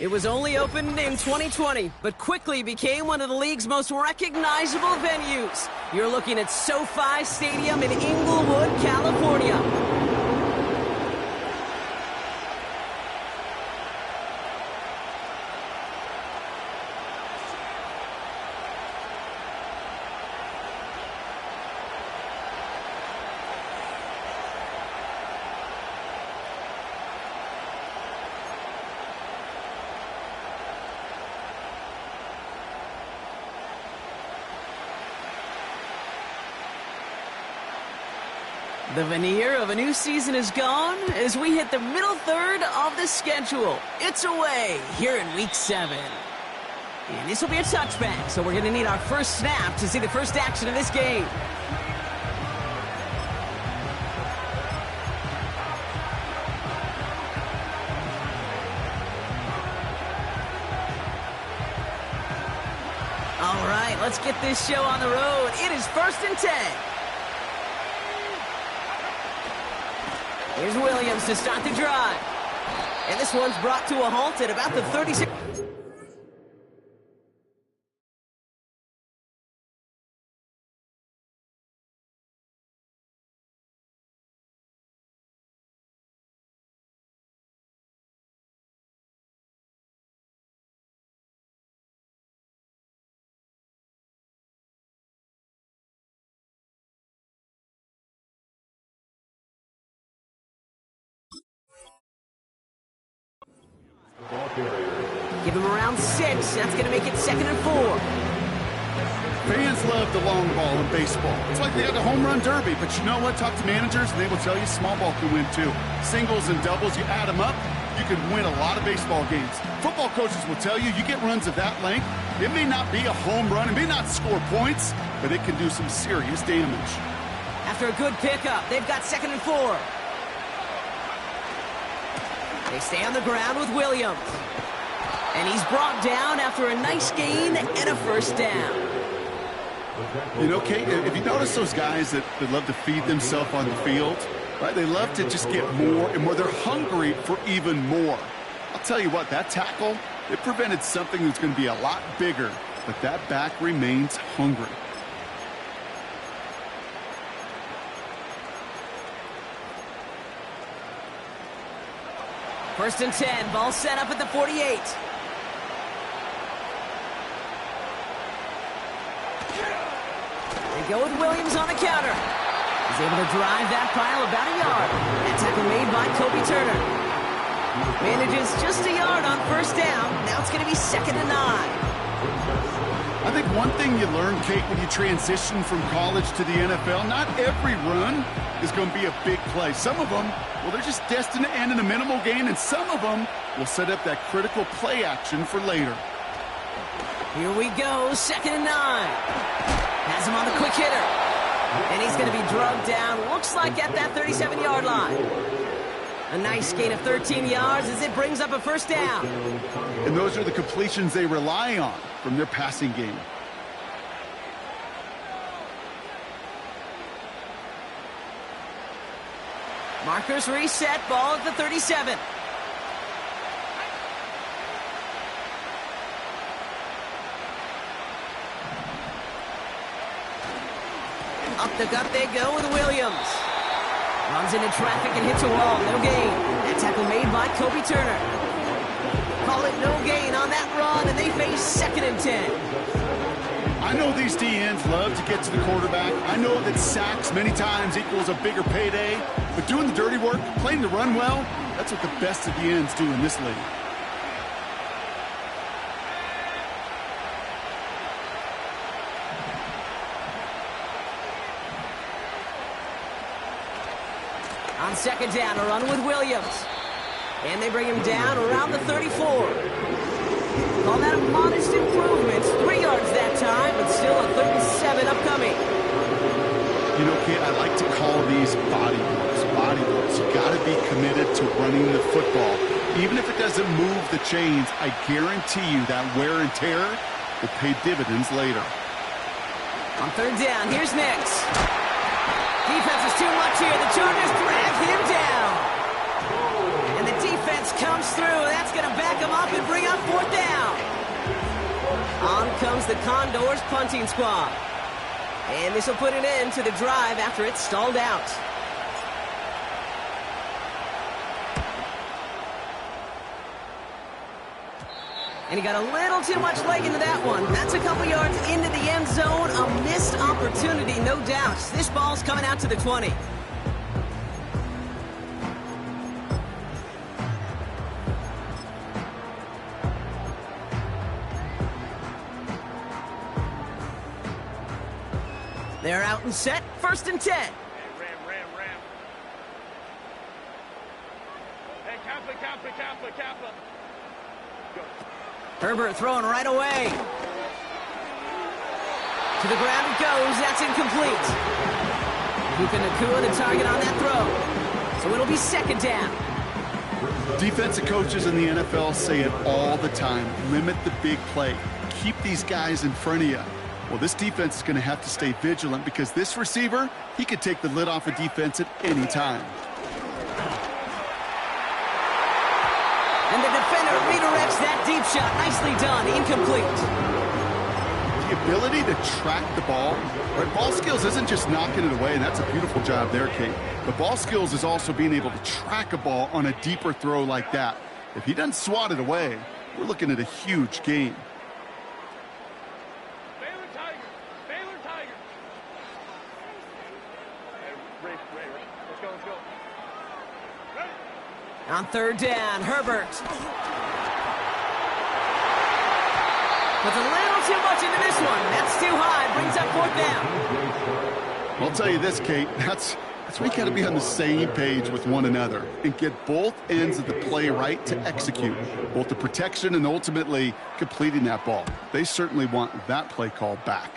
It was only opened in 2020, but quickly became one of the league's most recognizable venues. You're looking at SoFi Stadium in Inglewood, California. The veneer of a new season is gone as we hit the middle third of the schedule. It's away here in Week 7. And this will be a touchback, so we're going to need our first snap to see the first action of this game. All right, let's get this show on the road. It is 1st and 10. Here's Williams to start the drive. And this one's brought to a halt at about the 36. Give him around 6. That's going to make it 2nd and 4. Fans love the long ball in baseball. It's like they had the home run derby, but you know what? Talk to managers, and they will tell you small ball can win too. Singles and doubles, you add them up, you can win a lot of baseball games. Football coaches will tell you, you get runs of that length, it may not be a home run, it may not score points, but it can do some serious damage. After a good pickup, they've got 2nd and 4. They stay on the ground with Williams. And he's brought down after a nice gain and a first down. You know, Kate, if you notice those guys that love to feed themselves on the field, right? They love to just get more and more. They're hungry for even more. I'll tell you what, that tackle, it prevented something that's going to be a lot bigger, but that back remains hungry. First and 10, ball set up at the 48. They go with Williams on the counter. He's able to drive that pile about a yard. That tackle made by Kobe Turner. Manages just a yard on first down. Now it's going to be 2nd and 9. I think one thing you learn, Kate, when you transition from college to the NFL, not every run is going to be a big play. Some of them, well, they're just destined to end in a minimal gain, and some of them will set up that critical play action for later. Here we go, 2nd and 9. Has him on the quick hitter. And he's going to be drugged down, looks like at that 37-yard line. A nice gain of 13 yards as it brings up a first down. And those are the completions they rely on from their passing game. Markers reset, ball at the 37. Up the gut they go with Williams. Runs into traffic and hits a wall. No gain. That tackle made by Kobe Turner. Call it no gain on that run, and they face 2nd and 10. I know these DNs love to get to the quarterback. I know that sacks many times equals a bigger payday. But doing the dirty work, playing the run well, that's what the best of the ends do in this league. On 2nd down, a run with Williams. And they bring him down around the 34. Call that a modest improvement. 3 yards that time, but still a 3rd and 7 upcoming. You know, Kate, I like to call these body blows. Body blows. You got to be committed to running the football. Even if it doesn't move the chains, I guarantee you that wear and tear will pay dividends later. On 3rd down, here's Nix. Defense is too much here. The Chargers drag him down. And the defense comes comes through. That's going to back him up and bring up fourth down. On comes the Condors punting squad. And this will put an end to the drive after it's stalled out. And he got a little too much leg into that one. That's a couple yards into the end zone. A missed opportunity, no doubt. This ball's coming out to the 20. They're out and set. 1st and 10. Ram. Hey, Kappa. Go. Herbert throwing right away. To the ground it goes. That's incomplete. Puka Nacua the target on that throw. So it'll be 2nd down. Defensive coaches in the NFL say it all the time. Limit the big play. Keep these guys in front of you. Well, this defense is going to have to stay vigilant because this receiver, he could take the lid off a defense at any time. And the defender redirects that deep shot. Nicely done. Incomplete. The ability to track the ball. Right? Ball skills isn't just knocking it away, and that's a beautiful job there, Kate. But ball skills is also being able to track a ball on a deeper throw like that. If he doesn't swat it away, we're looking at a huge gain. Baylor Tigers. Hey, Ray. Let's go. Ready? On 3rd down, Herbert. Puts a little too much into this one. That's too high. Brings up 4th down. I'll tell you this, Kate. That's where you got to be on the same page with one another and get both ends of the play right to execute, both the protection and ultimately completing that ball. They certainly want that play call back.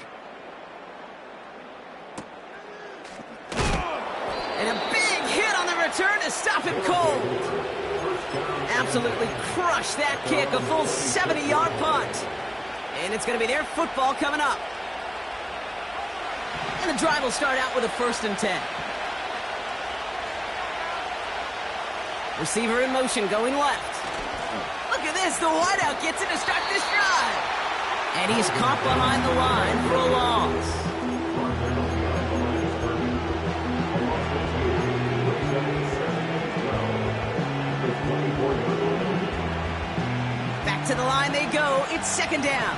And a big hit on the return to stop him cold. Absolutely crushed that kick. A full 70-yard punt. And it's going to be their football coming up. And the drive will start out with a 1st and 10. Receiver in motion going left. Look at this. The wideout gets it to start this drive. And he's caught behind the line for a loss. Back to the line they go. It's 2nd down.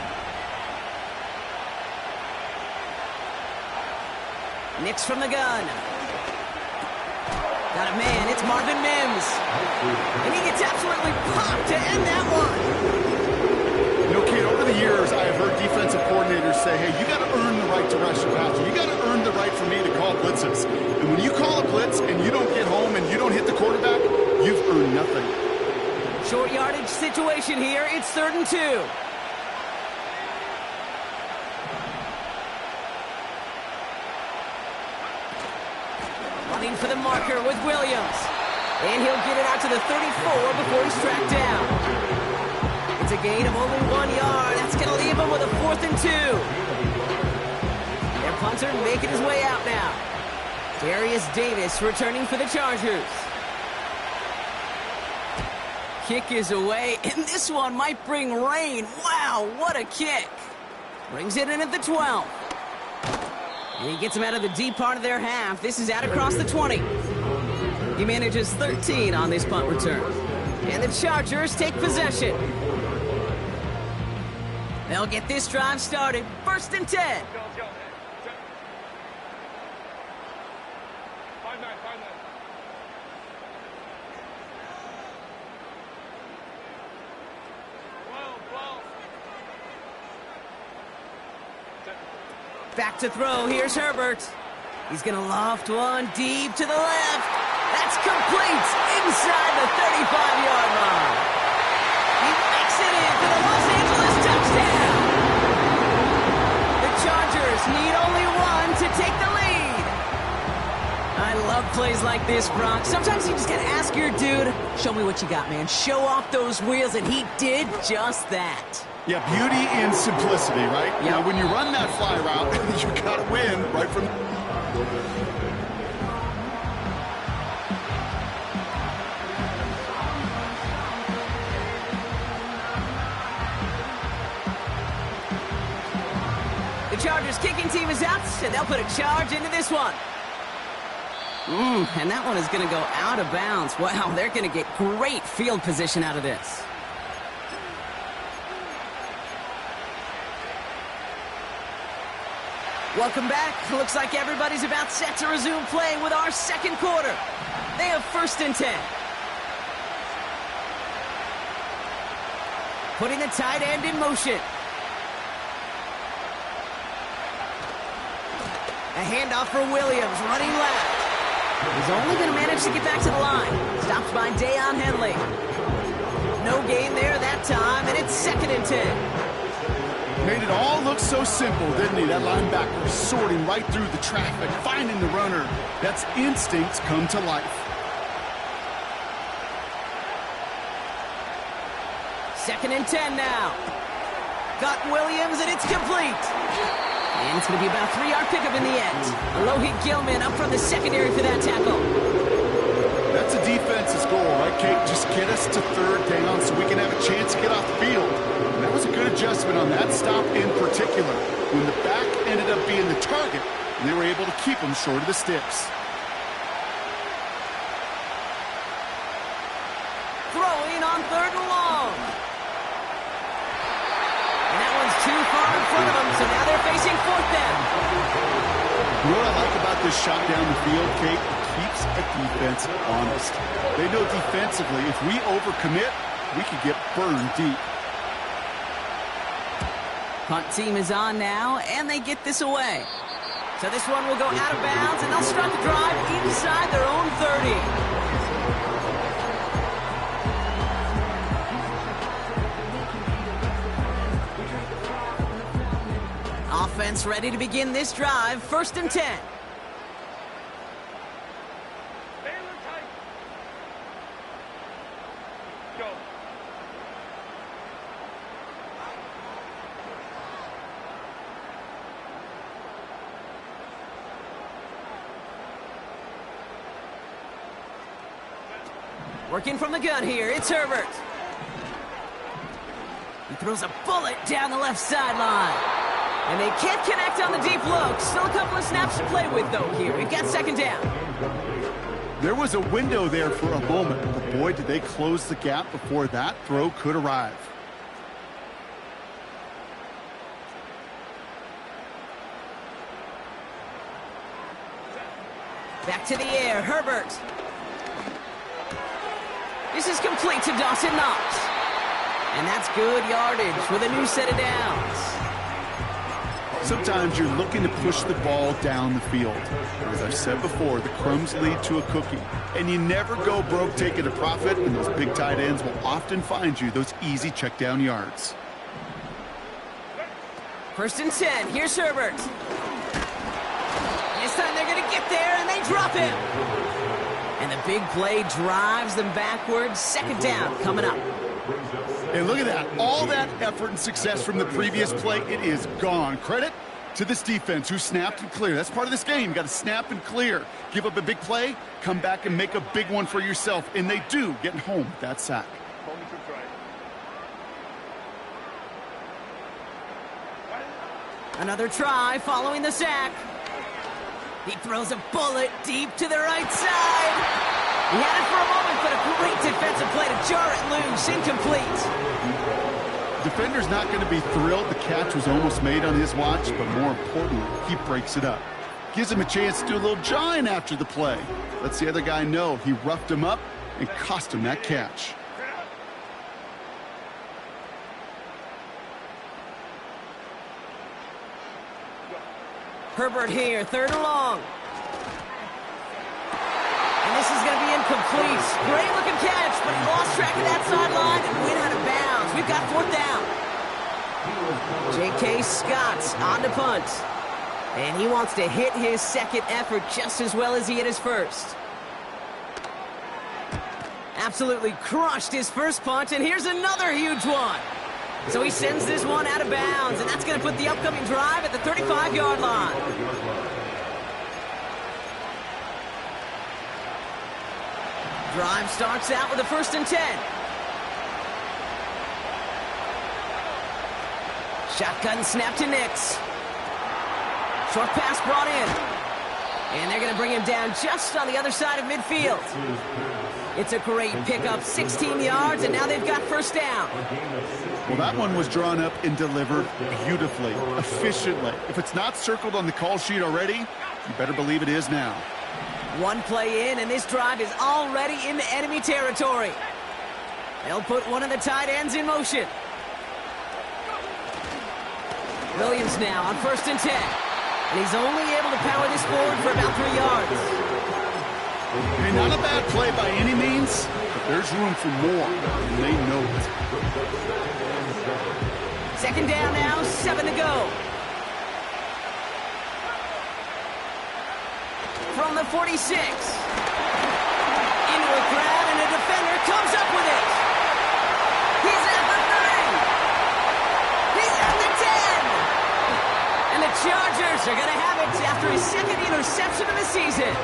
Nix from the gun. Got a man. It's Marvin Mims. And he gets absolutely popped to end that one. You know, Kate, over the years, I have heard defensive coordinators say, hey, you got to earn the right to rush the passer. You got to earn the right for me to call blitzes. And when you call a blitz and you don't get home and you don't hit the quarterback, you've earned nothing. Short yardage situation here. It's 3rd and 2. Running for the marker with Williams. And he'll get it out to the 34 before he's tracked down. It's a gain of only 1 yard. That's going to leave him with a 4th and 2. Their punter making his way out now. Darius Davis returning for the Chargers. Kick is away, and this one might bring rain. Wow, what a kick. Brings it in at the 12. And he gets him out of the deep part of their half. This is out across the 20. He manages 13 on this punt return. And the Chargers take possession. They'll get this drive started. 1st and 10. Let's go. 5-9. 12. Back to throw. Here's Herbert. He's going to loft one deep to the left. That's complete inside the 35-yard line. He makes it in for the Los Angeles touchdown. The Chargers need only one to take the lead. I love plays like this, Brock. Sometimes you just got to ask your dude, show me what you got, man. Show off those wheels, and he did just that. Yeah, beauty in simplicity, right? Yep. Now, when you run that fly route, you got to win right from... Chargers kicking team is out, and they'll put a charge into this one. And that one is going to go out of bounds. Wow, they're going to get great field position out of this. Welcome back. Looks like everybody's about set to resume play with our second quarter. They have 1st and 10. Putting the tight end in motion. A handoff for Williams, running left. He's only going to manage to get back to the line. Stopped by Deion Henley. No gain there that time, and it's 2nd and 10. Made it all look so simple, didn't he? That linebacker sorting right through the traffic, finding the runner. That's instincts come to life. 2nd and 10 now. Got Williams, and it's complete. And it's going to be about a 3-yard pickup in the end. Alohi Gilman up from the secondary for that tackle. That's a defense's goal, right, Kate? Just get us to 3rd down so we can have a chance to get off the field. And that was a good adjustment on that stop in particular. When the back ended up being the target, they were able to keep him short of the sticks. Throwing on 3rd and long. And that one's too far in front of them, so now they're facing 4th down. You know what I like about this shot down the field, Kate? It keeps a defense honest. They know defensively, if we overcommit, we could get burned deep. Punt team is on now, and they get this away. So this one will go out of bounds, and they'll start the drive inside their own 30. Offense ready to begin this drive. 1st and 10. Baylor tight. Go. Working from the gun here, it's Herbert. He throws a bullet down the left sideline. And they can't connect on the deep look. Still a couple of snaps to play with, though, here. We've got 2nd down. There was a window there for a moment, but boy, did they close the gap before that throw could arrive. Back to the air, Herbert. This is complete to Dawson Knox. And that's good yardage with a new set of downs. Sometimes you're looking to push the ball down the field. As I've said before, the crumbs lead to a cookie. And you never go broke taking a profit, and those big tight ends will often find you those easy check down yards. 1st and 10, here's Herbert. This time they're going to get there, and they drop him. And the big play drives them backwards. 2nd down coming up. And look at that. All that effort and success from the previous play, it is gone. Credit to this defense who snapped and cleared. That's part of this game. You got to snap and clear. Give up a big play, come back and make a big one for yourself. And they do, getting home with that sack. Another try following the sack. He throws a bullet deep to the right side. He had it for a moment, but a great defensive play to jar it loose. Incomplete. Defender's not going to be thrilled the catch was almost made on his watch, but more importantly, he breaks it up. Gives him a chance to do a little jawing after the play. Lets the other guy know he roughed him up and cost him that catch. Herbert here, 3rd and long. And this is going to be incomplete. Great looking catch, but he lost track of that sideline and went out of bounds. We've got 4th down. J.K. Scott's on to punt. And he wants to hit his 2nd effort just as well as he hit his 1st. Absolutely crushed his 1st punt, and here's another huge one. So he sends this one out of bounds, and that's going to put the upcoming drive at the 35-yard line. Drive starts out with a 1st and 10. Shotgun snap to Nix. Short pass brought in. And they're going to bring him down just on the other side of midfield. It's a great pickup, 16 yards, and now they've got first down. Well, that one was drawn up and delivered beautifully, efficiently. If it's not circled on the call sheet already, you better believe it is now. One play in, and this drive is already into enemy territory. They'll put one of the tight ends in motion. Williams now on 1st and 10. And he's only able to power this forward for about 3 yards. Hey, not a bad play by any means, but there's room for more, and they know it. 2nd down now, 7 to go. From the 46. Into a grab, and a defender comes up with it. He's at the 30. He's at the 10. And the Chargers are going to have it after his 2nd interception of the season.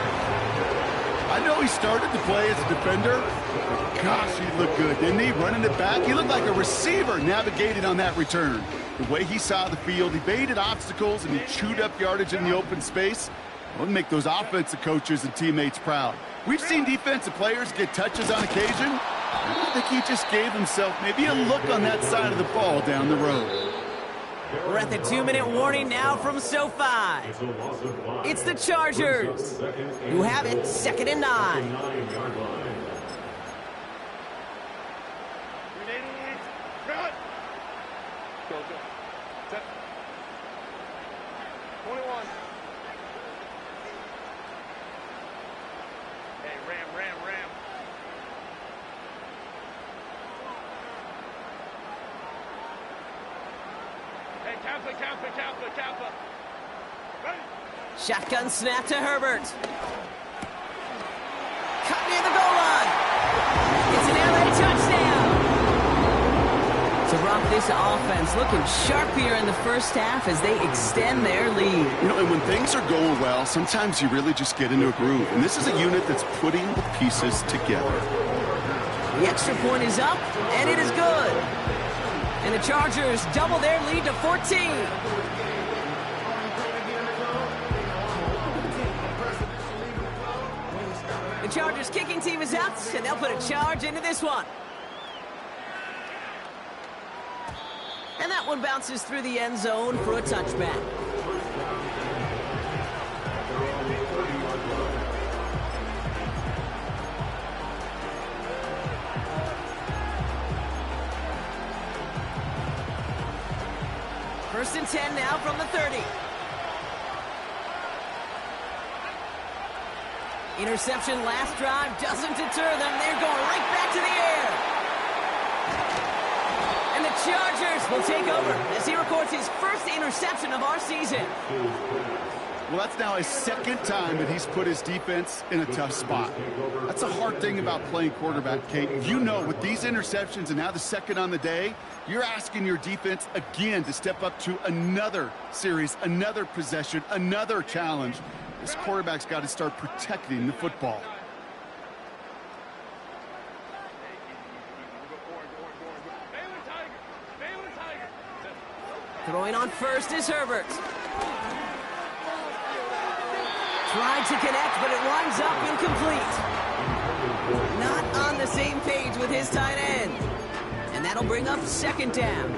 I know he started to play as a defender, but gosh, he looked good, didn't he? Running it back, he looked like a receiver navigating on that return. The way he saw the field, he baited obstacles, and he chewed up yardage in the open space. It would make those offensive coaches and teammates proud. We've seen defensive players get touches on occasion. I think he just gave himself maybe a look on that side of the ball down the road. We're at the 2-minute warning now from SoFi. It's the Chargers who have it 2nd and 9. Go. Set. 21. Hey, ram. Hey, Kappa. Ready? Shotgun snap to Herbert. Cut near the goal line. It's an LA touchdown. To rock this offense looking sharp here in the first half as they extend their lead. You know, and when things are going well, sometimes you really just get into a groove. And this is a unit that's putting the pieces together. The extra point is up, and it is good. And the Chargers double their lead to 14. The Chargers kicking team is out, and they'll put a charge into this one. And that one bounces through the end zone for a touchback. First and 10 now from the 30. Interception last drive doesn't deter them. They're going right back to the air. And the Chargers will take over as he records his first interception of our season. Well, that's now his 2nd time that he's put his defense in a tough spot. That's a hard thing about playing quarterback, Kate. You know, with these interceptions and now the 2nd on the day, you're asking your defense again to step up to another series, another possession, another challenge. This quarterback's got to start protecting the football. Throwing on first is Herbert. Tried to connect, but it winds up incomplete. Not on the same page with his tight end. And that'll bring up 2nd down.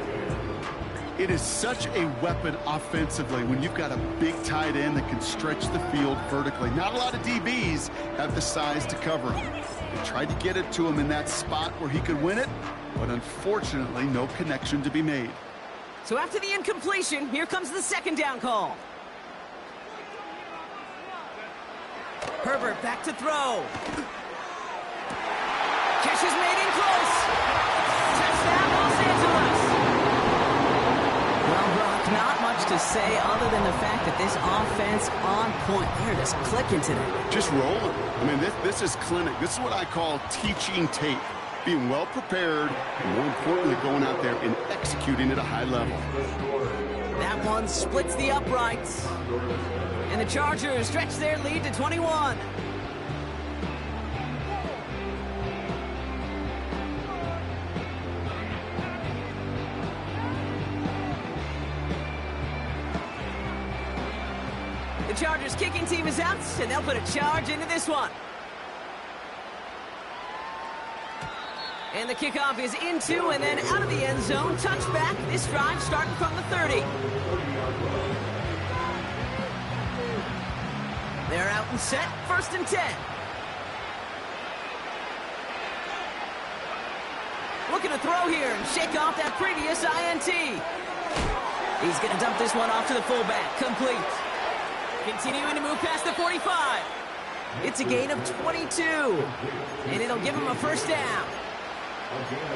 It is such a weapon offensively when you've got a big tight end that can stretch the field vertically. Not a lot of DBs have the size to cover him. They tried to get it to him in that spot where he could win it, but unfortunately, no connection to be made. So after the incompletion, here comes the 2nd down call. Herbert back to throw. Catch is made in close. Touchdown, Los Angeles. Well, Brock, not much to say other than the fact that this offense on point. They're just clicking today. Just rolling. I mean, this is clinic. This is what I call teaching tape. Being well prepared, and more importantly, going out there and executing at a high level. That one splits the uprights. And the Chargers stretch their lead to 21. Chargers kicking team is out, and they'll put a charge into this one. And the kickoff is into and then out of the end zone. Touchback. This drive starting from the 30. They're out and set. 1st and 10. Looking to throw here and shake off that previous INT. He's going to dump this one off to the fullback. Complete. Continuing to move past the 45. It's a gain of 22. And it'll give him a 1st down.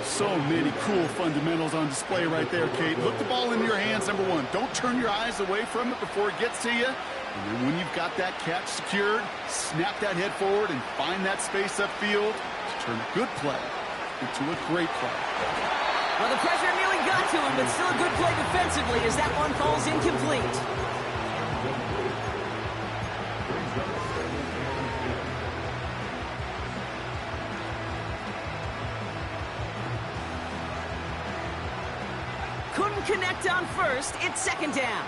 So many cool fundamentals on display right there, Kate. Look the ball into your hands, number one. Don't turn your eyes away from it before it gets to you. And then when you've got that catch secured, snap that head forward and find that space upfield to turn a good play into a great play. Well, the pressure nearly got to him, but still a good play defensively as that one falls incomplete. Couldn't connect on 1st. It's 2nd down.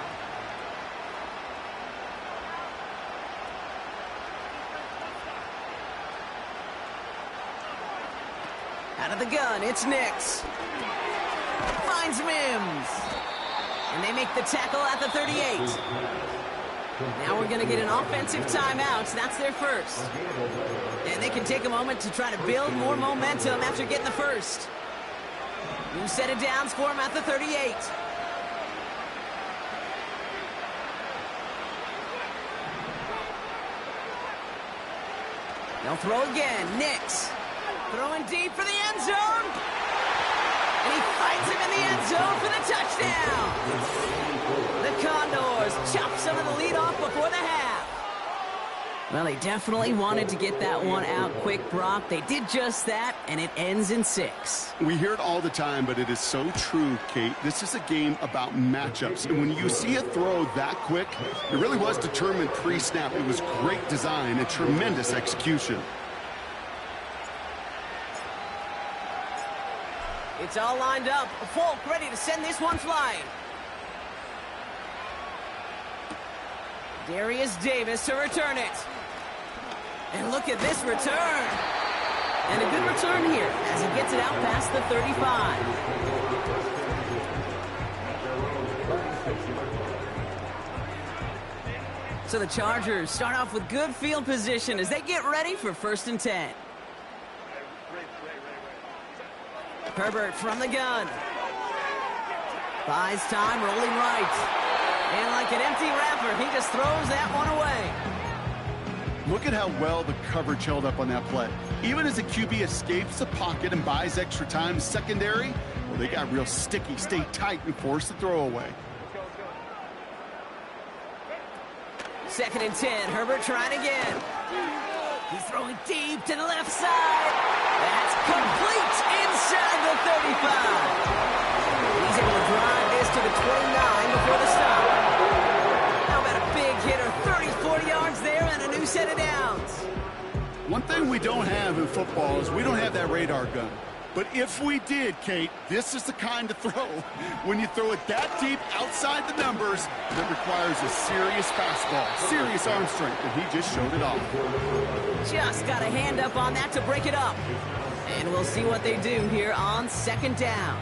Out of the gun, it's Nix. Finds Mims. And they make the tackle at the 38. Now we're going to get an offensive timeout. That's their 1st. And they can take a moment to try to build more momentum after getting the 1st. New set of downs for him at the 38. They'll throw again. Nix. Throwing deep for the end zone. And he finds him in the end zone for the touchdown. The Condors chop some of the lead off before the half. Well, they definitely wanted to get that one out quick, Brock. They did just that, and it ends in 6. We hear it all the time, but it is so true, Kate. This is a game about matchups. And when you see a throw that quick, it really was determined pre-snap. It was great design and tremendous execution. It's all lined up. Folk ready to send this one flying. Darius Davis to return it. And look at this return. And a good return here as he gets it out past the 35. So the Chargers start off with good field position as they get ready for 1st and 10. Herbert from the gun. Buys time, rolling right. And like an empty wrapper, he just throws that one away. Look at how well the coverage held up on that play. Even as the QB escapes the pocket and buys extra time secondary, well, they got real sticky, stay tight, and force the throw away. 2nd and 10, Herbert trying again. He's throwing deep to the left side. That's complete inside the 35. He's able to drive this to the 29 before the stop. How about a big hitter, 30-40 yards there and a new set of downs. One thing we don't have in football is we don't have that radar gun. But if we did, Kate, this is the kind of throw. When you throw it that deep outside the numbers, that requires a serious fastball, serious arm strength, and he just showed it off. Just got a hand up on that to break it up. And we'll see what they do here on 2nd down.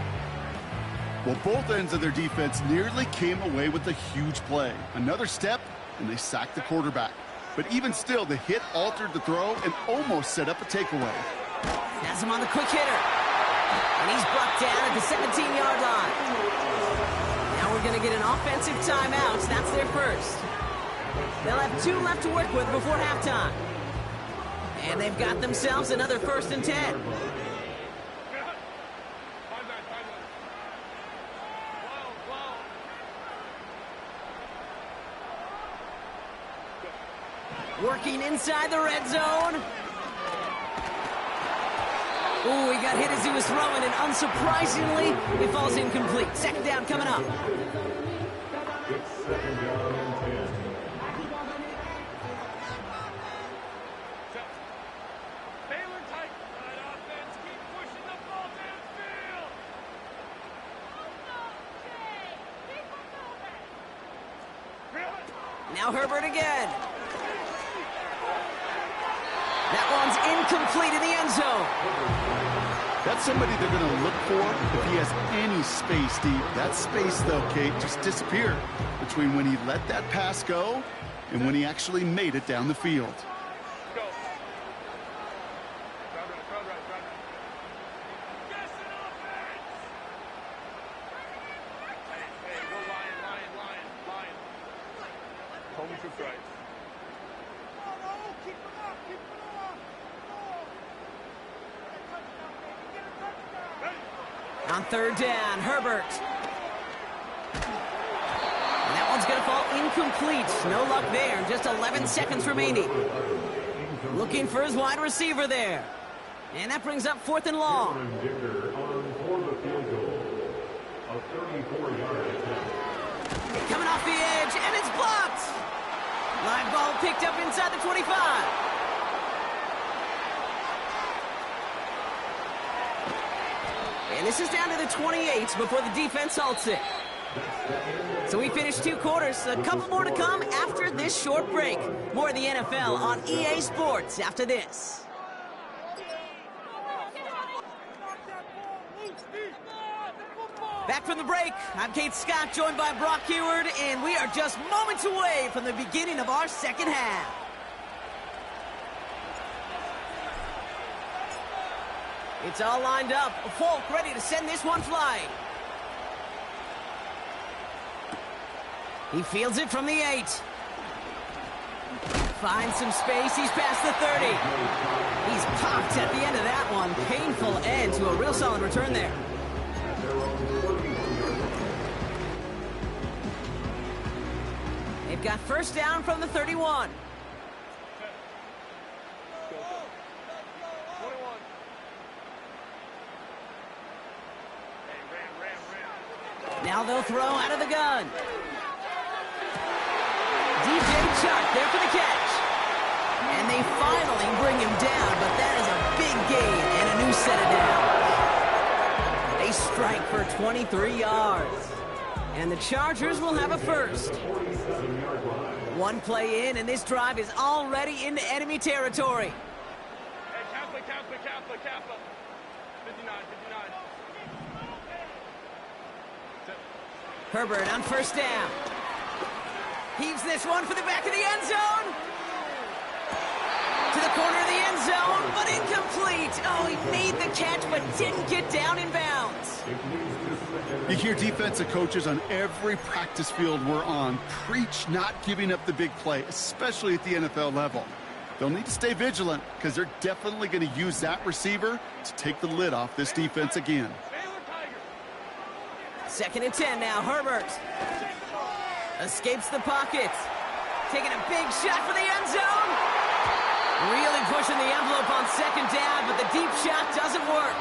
Well, both ends of their defense nearly came away with a huge play. Another step, and they sacked the quarterback. But even still, the hit altered the throw and almost set up a takeaway. Has him on the quick hitter. And he's brought down at the 17-yard line. Now we're going to get an offensive timeout. That's their 1st. They'll have 2 left to work with before halftime. And they've got themselves another 1st and 10. Working inside the red zone. Ooh, he got hit as he was throwing, and unsurprisingly, it falls incomplete. 2nd down coming up. Now Herbert again. That one's incomplete in the end zone. That's somebody they're going to look for if he has any space deep. That space, though, Kate, just disappeared between when he let that pass go and when he actually made it down the field. Go. Crowd right. Yes, an offense! Hey, go Lion. Home troops right. Keep it up! On third down, Herbert. And that one's going to fall incomplete. No luck there. Just 11 seconds remaining. Looking for his wide receiver there. And that brings up 4th and long. Coming off the edge, and it's blocked. Live ball picked up inside the 25. And this is down to the 28 before the defense halts it. So we finished 2 quarters. A couple more to come after this short break. More of the NFL on EA Sports after this. Back from the break, I'm Kate Scott, joined by Brock Heward, and we are just moments away from the beginning of our second half. It's all lined up. Folk ready to send this one flying. He fields it from the 8. Finds some space. He's past the 30. He's popped at the end of that one. Painful end to a real solid return there. They've got first down from the 31. Now they'll throw out of the gun. DJ Chuck there for the catch. And they finally bring him down, but that is a big gain and a new set of downs. They strike for 23 yards. And the Chargers will have a first. One play in, and this drive is already into enemy territory. Hey, Kappa. 59. Herbert on first down. Heaves this one for the back of the end zone. To the corner of the end zone, but incomplete. Oh, he made the catch, but didn't get down in bounds. You hear defensive coaches on every practice field we're on preach not giving up the big play, especially at the NFL level. They'll need to stay vigilant because they're definitely going to use that receiver to take the lid off this defense again. 2nd and 10 now. Herbert escapes the pocket. Taking a big shot for the end zone. Really pushing the envelope on 2nd down, but the deep shot doesn't work.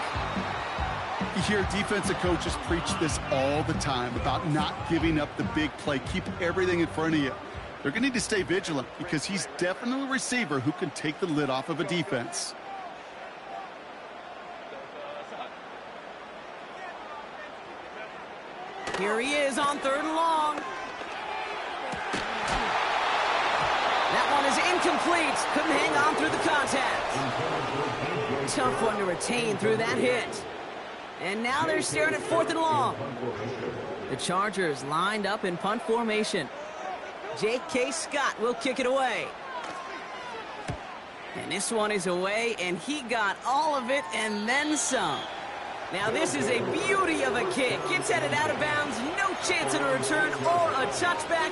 You hear defensive coaches preach this all the time about not giving up the big play. Keep everything in front of you. They're going to need to stay vigilant because he's definitely a receiver who can take the lid off of a defense. Here he is on 3rd and long. That one is incomplete. Couldn't hang on through the contact. Tough one to retain through that hit. And now they're staring at 4th and long. The Chargers lined up in punt formation. J.K. Scott will kick it away. And this one is away, and he got all of it and then some. Now this is a beauty of a kick. Gets headed out of bounds. No chance of a return or a touchback.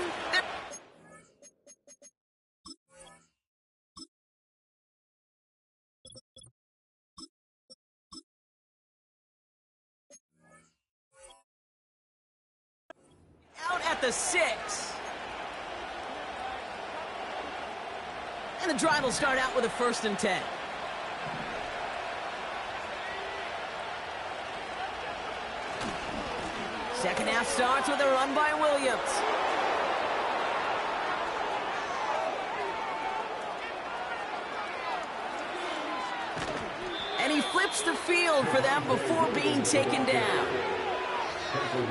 Out at the 6. And the drive will start out with a 1st and 10. Second half starts with a run by Williams. And he flips the field for them before being taken down.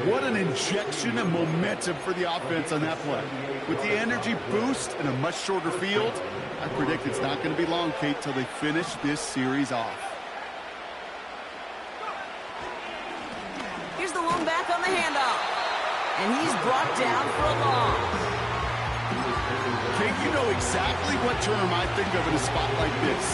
What an injection of momentum for the offense on that play. With the energy boost and a much shorter field, I predict it's not going to be long, Kate, till they finish this series off. Here's the long back on the handoff. And he's brought down for a loss. Kate, you know exactly what term I think of in a spot like this.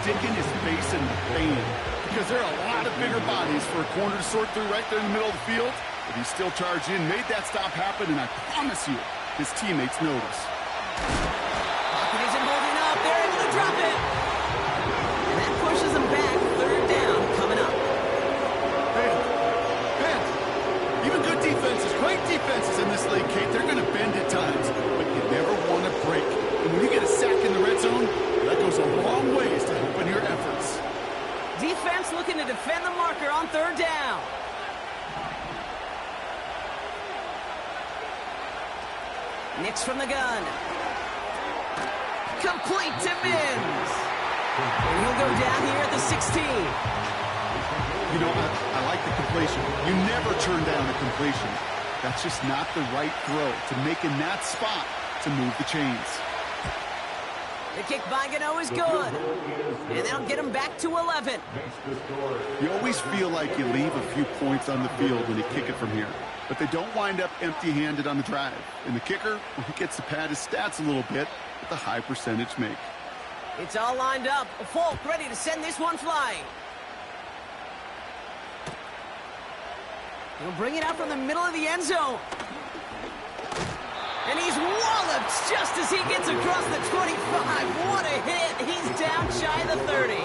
Sticking his face in the fan. Because there are a lot of bigger bodies for a corner to sort through right there in the middle of the field. But he still charged in, made that stop happen, and I promise you, his teammates notice. Pocket isn't holding up. They're able to drop it. And that pushes them back. Third down coming up. Man, even good defenses, great defenses in this league, Kate, they're going to bend at times, but you never want to break. And when you get a sack in the red zone, that goes a long ways to helping your efforts. Defense looking to defend the marker on third down. Nix from the gun. Complete to Mims. And he'll go down here at the 16. You know, I like the completion. You never turn down a completion. That's just not the right throw to make in that spot to move the chains. The kick by Gano is good. And that'll get him back to 11. You always feel like you leave a few points on the field when you kick it from here. But they don't wind up empty-handed on the drive. And the kicker, well, he gets to pad his stats a little bit with a high percentage make. It's all lined up. Folk ready to send this one flying. He'll bring it out from the middle of the end zone. And he's walloped just as he gets across the 25. What a hit. He's down shy of the 30.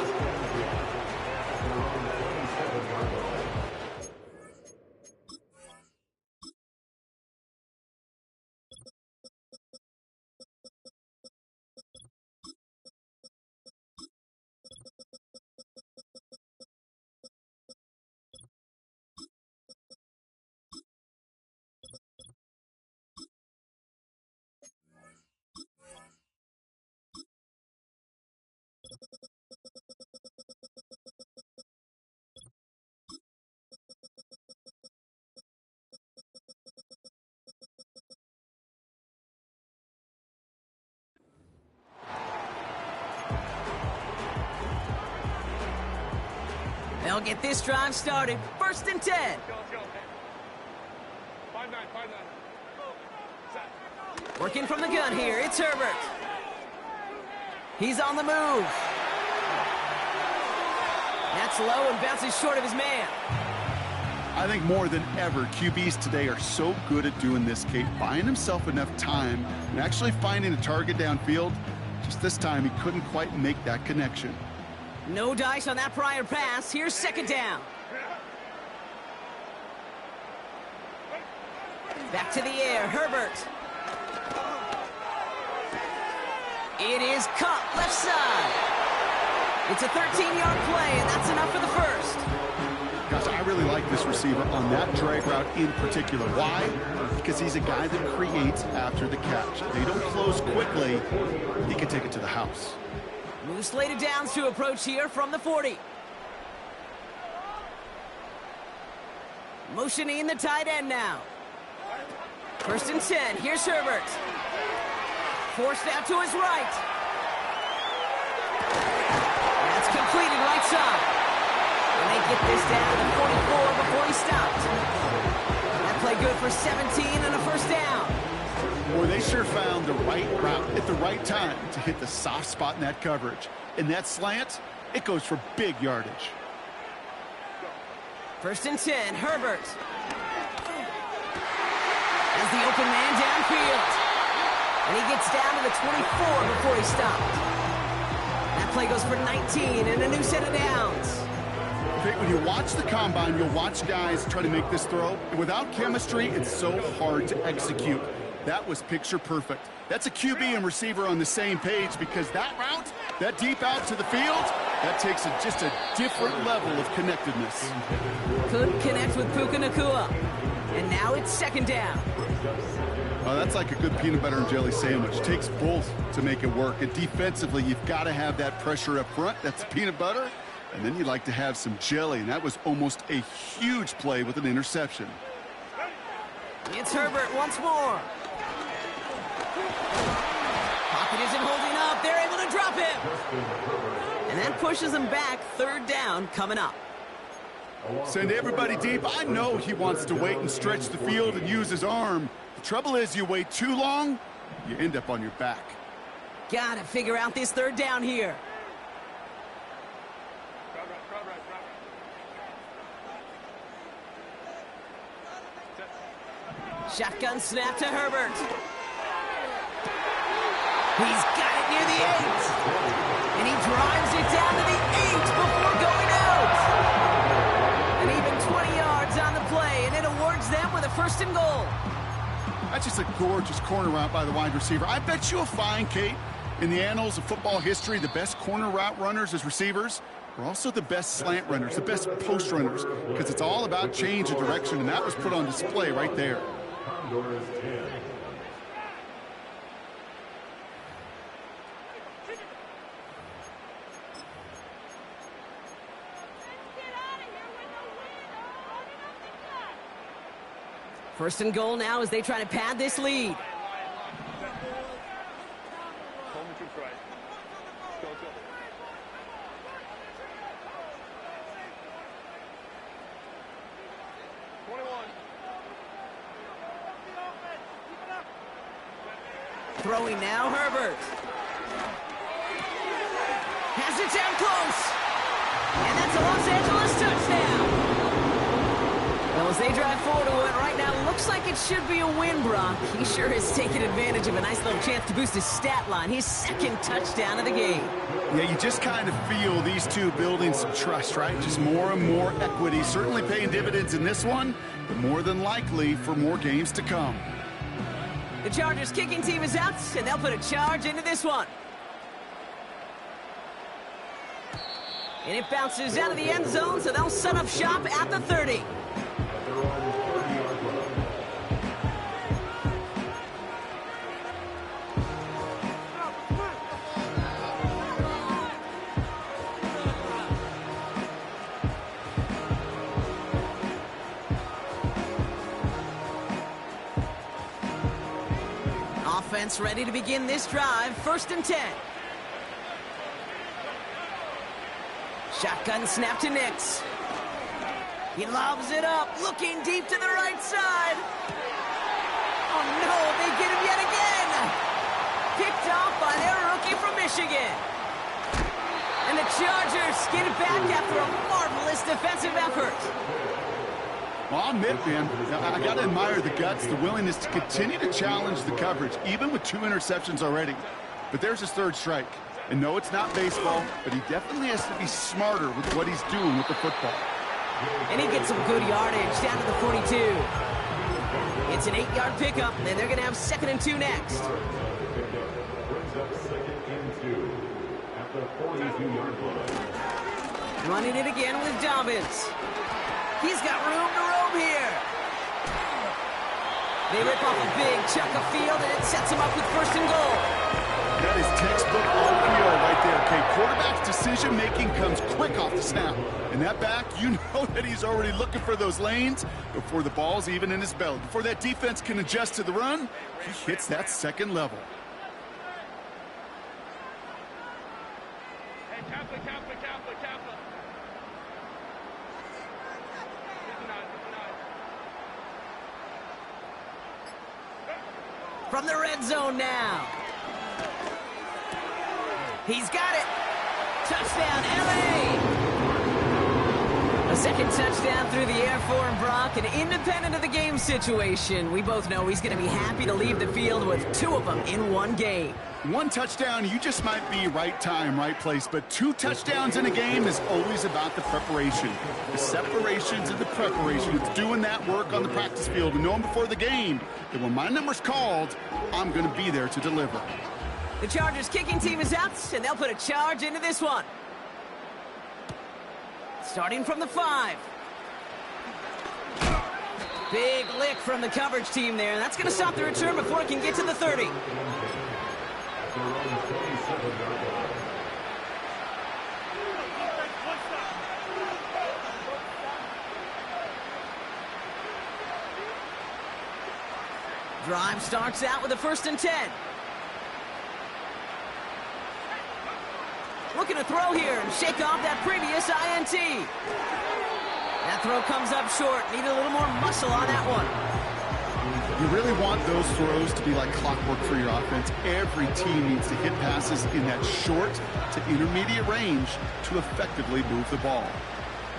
They'll get this drive started. First and 10. Let's go. 5-9, 5-9. Set. Working from the gun here. It's Herbert. He's on the move. That's low and bounces short of his man. I think more than ever, QBs today are so good at doing this, Kate, buying himself enough time and actually finding a target downfield. Just this time, he couldn't quite make that connection. No dice on that prior pass. Here's second down. Back to the air. Herbert. It is caught left side. It's a 13-yard play, and that's enough for the first. Gosh, I really like this receiver on that drag route in particular. Why? Because he's a guy that creates after the catch. They don't close quickly. He can take it to the house. Moves slated downs to approach here from the 40. Motioning the tight end now. First and 10. Here's Herbert. Forced out to his right. That's completed right side. And they get this down to the 44 before he stopped. That play good for 17 and a first down. Boy, they sure found the right route at the right time to hit the soft spot in that coverage. And that slant, it goes for big yardage. First and 10, Herbert. As the open man downfield. And he gets down to the 24 before he stopped. That play goes for 19 and a new set of downs. When you watch the combine, you'll watch guys try to make this throw. And without chemistry, it's so hard to execute. That was picture perfect. That's a QB and receiver on the same page because that route, that deep out to the field, that takes just a different level of connectedness. Couldn't connect with Puka Nacua. And now it's second down. Oh, that's like a good peanut butter and jelly sandwich. It takes both to make it work. And defensively, you've got to have that pressure up front. That's peanut butter. And then you'd like to have some jelly. And that was almost a huge play with an interception. It's Herbert once more. Pocket isn't holding up. They're able to drop him. And that pushes them back. Third down coming up. Send everybody deep. I know he wants to wait and stretch the field and use his arm. The trouble is you wait too long, you end up on your back. Gotta figure out this third down here. Shotgun snap to Herbert. He's got it near the 8. And he drives it down to the 8 before going out. And even 20 yards on the play, and it awards them with a 1st and goal. That's just a gorgeous corner route by the wide receiver. I bet you'll find, Kate, in the annals of football history, the best corner route runners as receivers are also the best slant runners, the best post runners, because it's all about change of direction, and that was put on display right there. Condors 10. First and goal now as they try to pad this lead. Throwing now, Herbert. Has it down close. And that's a Los Angeles touchdown. Well, as they drive forward to it right now, looks like it should be a win, Brock. He sure has taken advantage of a nice little chance to boost his stat line. His 2nd touchdown of the game. Yeah, you just kind of feel these two building some trust, right? Just more and more equity. Certainly paying dividends in this one, but more than likely for more games to come. The Chargers kicking team is out, and they'll put a charge into this one. And it bounces out of the end zone, so they'll set up shop at the 30. Offense ready to begin this drive. 1st and 10. Shotgun snap to Nix. He lobs it up, looking deep to the right side. Oh no, they get him yet again. Picked off by their rookie from Michigan. And the Chargers get it back after a marvelous defensive effort. Well, I'll admit, man, I got to admire the guts, the willingness to continue to challenge the coverage, even with 2 interceptions already. But there's his 3rd strike. And no, it's not baseball, but he definitely has to be smarter with what he's doing with the football. And he gets some good yardage down to the 42. It's an 8-yard pickup, and they're going to have 2nd and 2 next. Brings up 2nd and 2 at the 42-yard line. Running it again with Dobbins. He's got room to roam here. They rip off a big chunk of field, and it sets him up with 1st and goal. That is textbook RPO right there, okay? Quarterback's decision-making comes quick off the snap. And that back, you know that he's already looking for those lanes before the ball's even in his belly. Before that defense can adjust to the run, he hits that 2nd level. Hey, Kaplan. From the red zone now. He's got it. Touchdown, LA. A 2nd touchdown through the air for him, Brock. And independent of the game situation, we both know he's going to be happy to leave the field with 2 of them in one game. 1 touchdown, you just might be right time, right place. But 2 touchdowns in a game is always about the preparation. The separations and the preparation. It's doing that work on the practice field and knowing before the game that when my number's called, I'm going to be there to deliver. The Chargers kicking team is out, and they'll put a charge into this one. Starting from the 5. Big lick from the coverage team there. That's going to stop the return before it can get to the 30. Drive starts out with a 1st and 10. Looking to throw here and shake off that previous INT. That throw comes up short. Need a little more muscle on that one. You really want those throws to be like clockwork for your offense. Every team needs to hit passes in that short to intermediate range to effectively move the ball.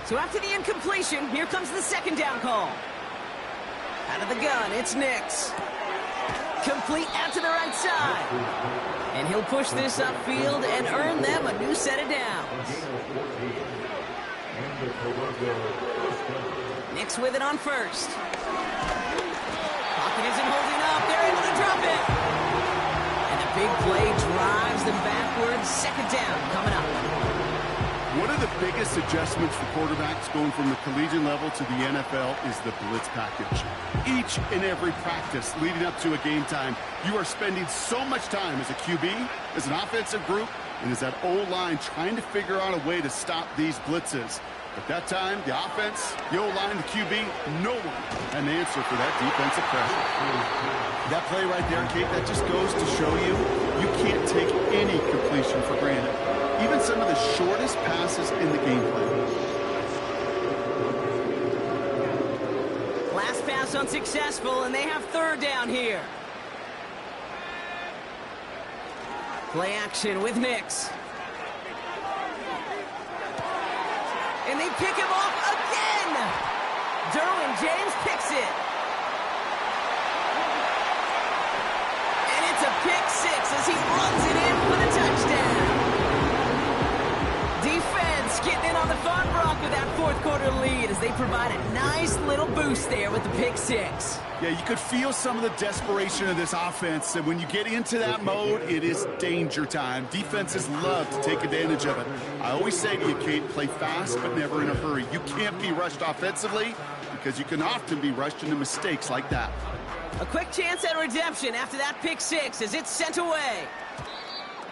So after the incompletion, here comes the 2nd down call. Out of the gun, it's Nix. Complete out to the right side. And he'll push this upfield and earn them a new set of downs. Nix with it on 1st. Pocket isn't holding up. They're able to drop it. And the big play drives them backwards. 2nd down coming up. One of the biggest adjustments for quarterbacks going from the collegiate level to the NFL is the blitz package. Each and every practice leading up to a game time, you are spending so much time as a QB, as an offensive group, and as that O-line trying to figure out a way to stop these blitzes. But that time, the offense, the O-line, the QB, no one had an answer for that defensive pressure. That play right there, Kate, that just goes to show you, you can't take any completion for granted. Even some of the shortest passes in the game plan. Last pass unsuccessful, and they have 3rd down here. Play action with Nix. And they pick him off again! Derwin James picks it. And it's a pick 6 as he runs it in for the touchdown. Defense getting in on the fun, Brock, with that 4th quarter lead as they provide a nice little boost there with the pick 6. Yeah, you could feel some of the desperation of this offense, and when you get into that mode, it is danger time. Defenses love to take advantage of it. I always say to you, Kate, play fast but never in a hurry. You can't be rushed offensively because you can often be rushed into mistakes like that. A quick chance at redemption after that pick 6 as it's sent away.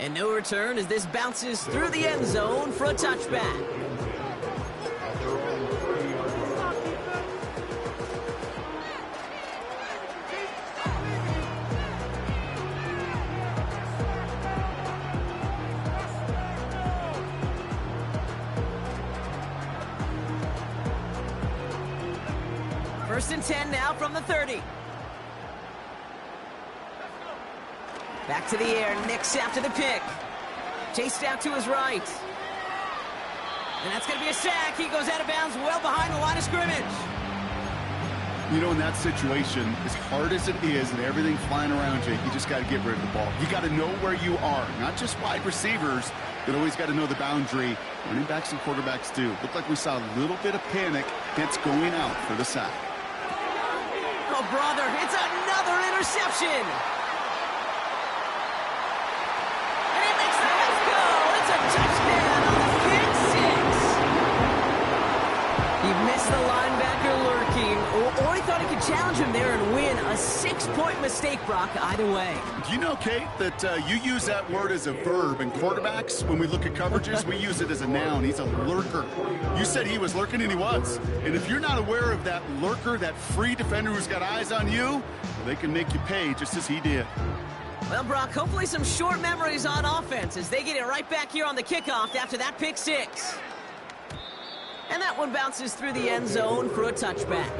And no return as this bounces through the end zone for a touchback. First and 10 now from the 30. Back to the air, Nix after the pick. Chased out to his right. And that's going to be a sack. He goes out of bounds well behind the line of scrimmage. You know, in that situation, as hard as it is and everything flying around you, you just got to get rid of the ball. You got to know where you are. Not just wide receivers, but always got to know the boundary. Running backs and quarterbacks do. Looked like we saw a little bit of panic, hence going out for the sack. Oh, brother, it's another interception. Touchdown on the pick 6. He missed the linebacker lurking, or he thought he could challenge him there and win. A 6-point mistake, Brock, either way. Do you know, Kate, that you use that word as a verb in quarterbacks? When we look at coverages, we use it as a noun. He's a lurker. You said he was lurking, and he was. And if you're not aware of that lurker, that free defender who's got eyes on you, well, they can make you pay just as he did. Well, Brock, hopefully some short memories on offense as they get it right back here on the kickoff after that pick 6. And that one bounces through the end zone for a touchback.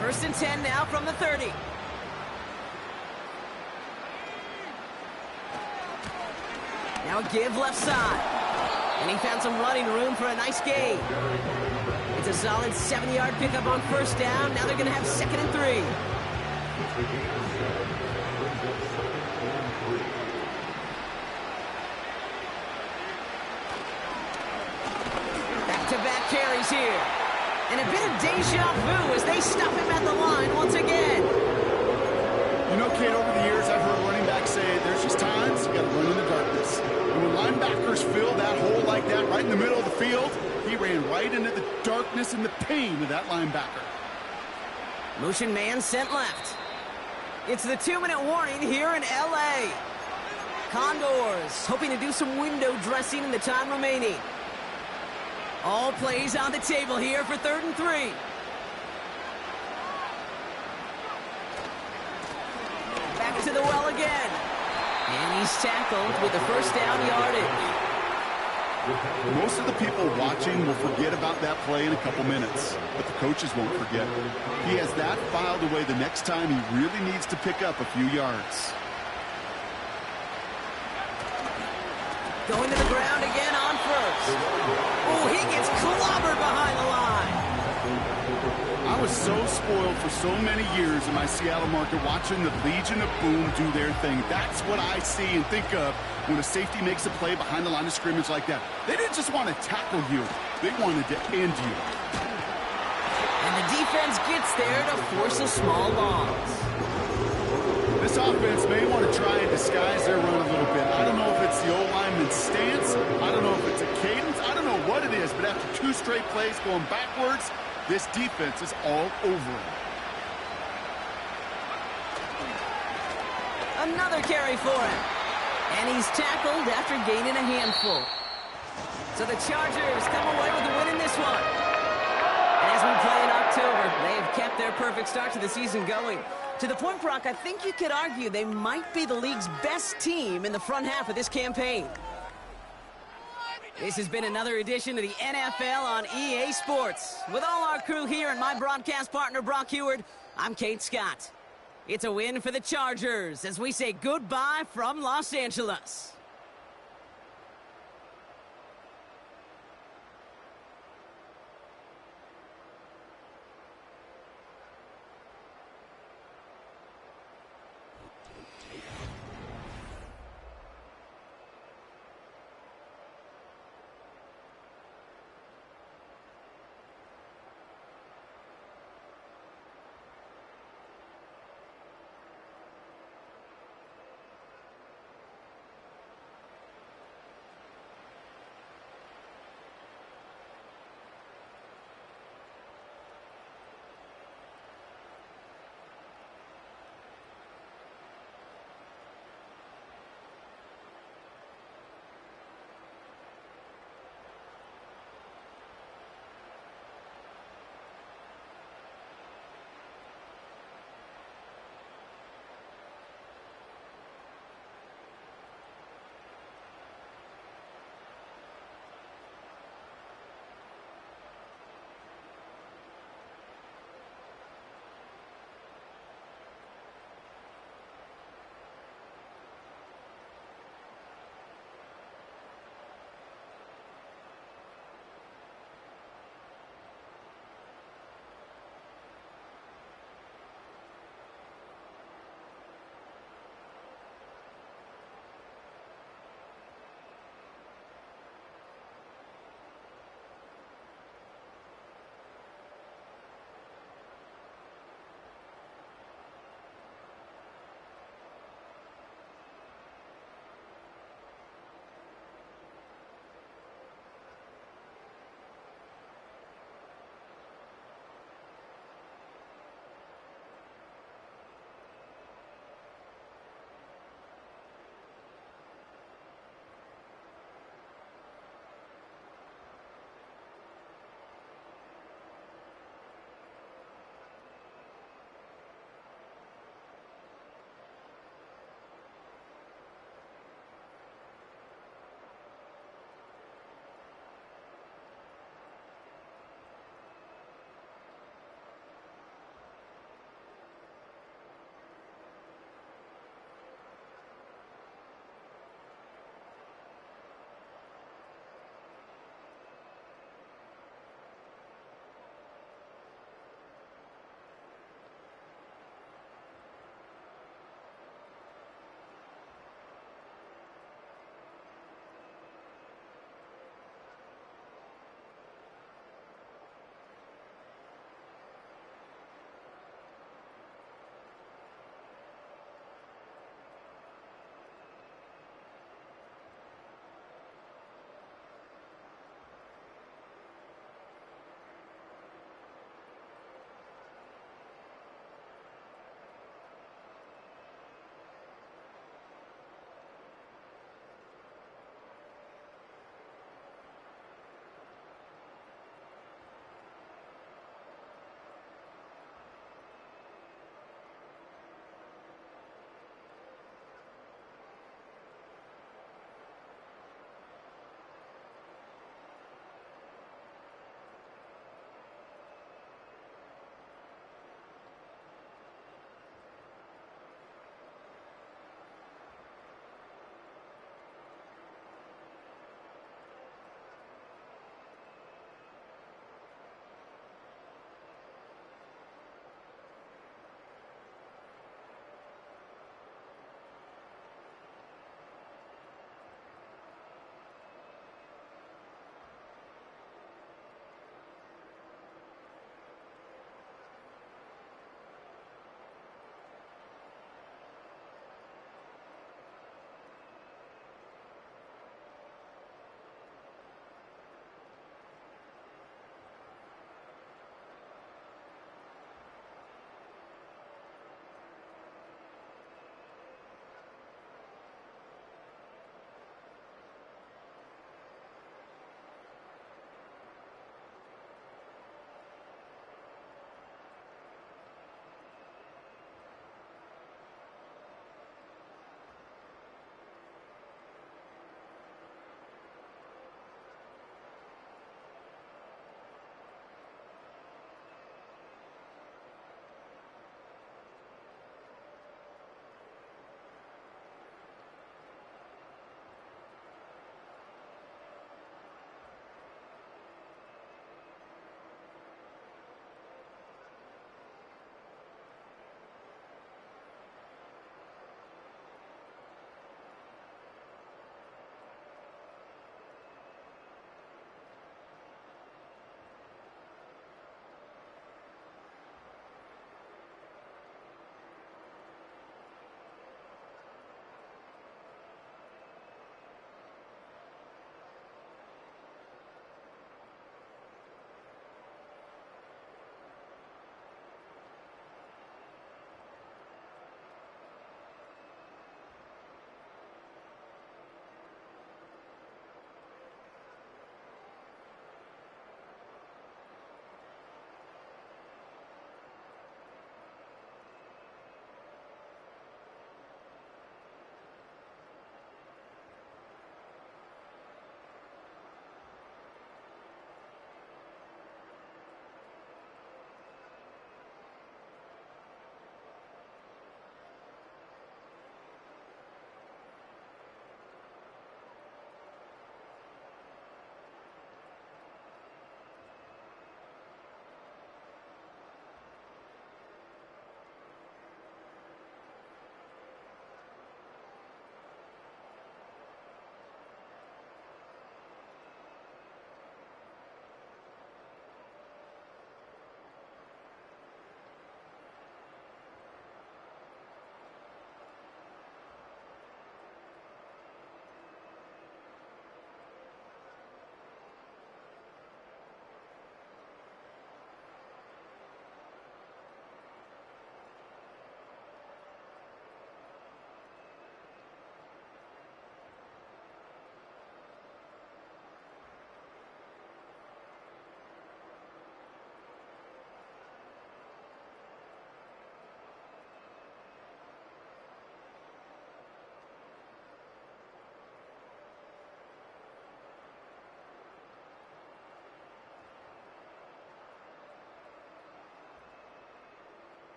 First and 10 now from the 30. Now a give left side. And he found some running room for a nice gain. It's a solid 70-yard pickup on 1st down. Now they're going to have 2nd and 3. Back-to-back carries here. And a bit of deja vu as they stuff him at the line once again. You know, Kate, over the years, I've heard running backs say there's just times you got to run in the darkness. And when linebackers fill that hole like that right in the middle of the field, he ran right into the darkness and the pain of that linebacker. Motion man sent left. It's the 2-minute warning here in L.A. Condors hoping to do some window dressing in the time remaining. All plays on the table here for 3rd and 3. Back to the well again. And he's tackled with the first down yardage. Most of the people watching will forget about that play in a couple minutes, but the coaches won't forget. He has that filed away the next time he really needs to pick up a few yards. Going to the ground again on first. Oh, he gets clobbered behind the line. I was so spoiled for so many years in my Seattle market watching the Legion of Boom do their thing. That's what I see and think of when a safety makes a play behind the line of scrimmage like that. They didn't just want to tackle you. They wanted to end you. And the defense gets there to force a small loss. This offense may want to try and disguise their run a little bit. I don't know if it's the O-lineman's stance. I don't know if it's a cadence. I don't know what it is, but after 2 straight plays going backwards, this defense is all over him. Another carry for him. And he's tackled after gaining a handful. So the Chargers come away with the win in this one. And as we play in October, they have kept their perfect start to the season going. To the point, Brock, I think you could argue they might be the league's best team in the front half of this campaign. This has been another edition of the NFL on EA Sports. With all our crew here and my broadcast partner, Brock Heward, I'm Kate Scott. It's a win for the Chargers as we say goodbye from Los Angeles.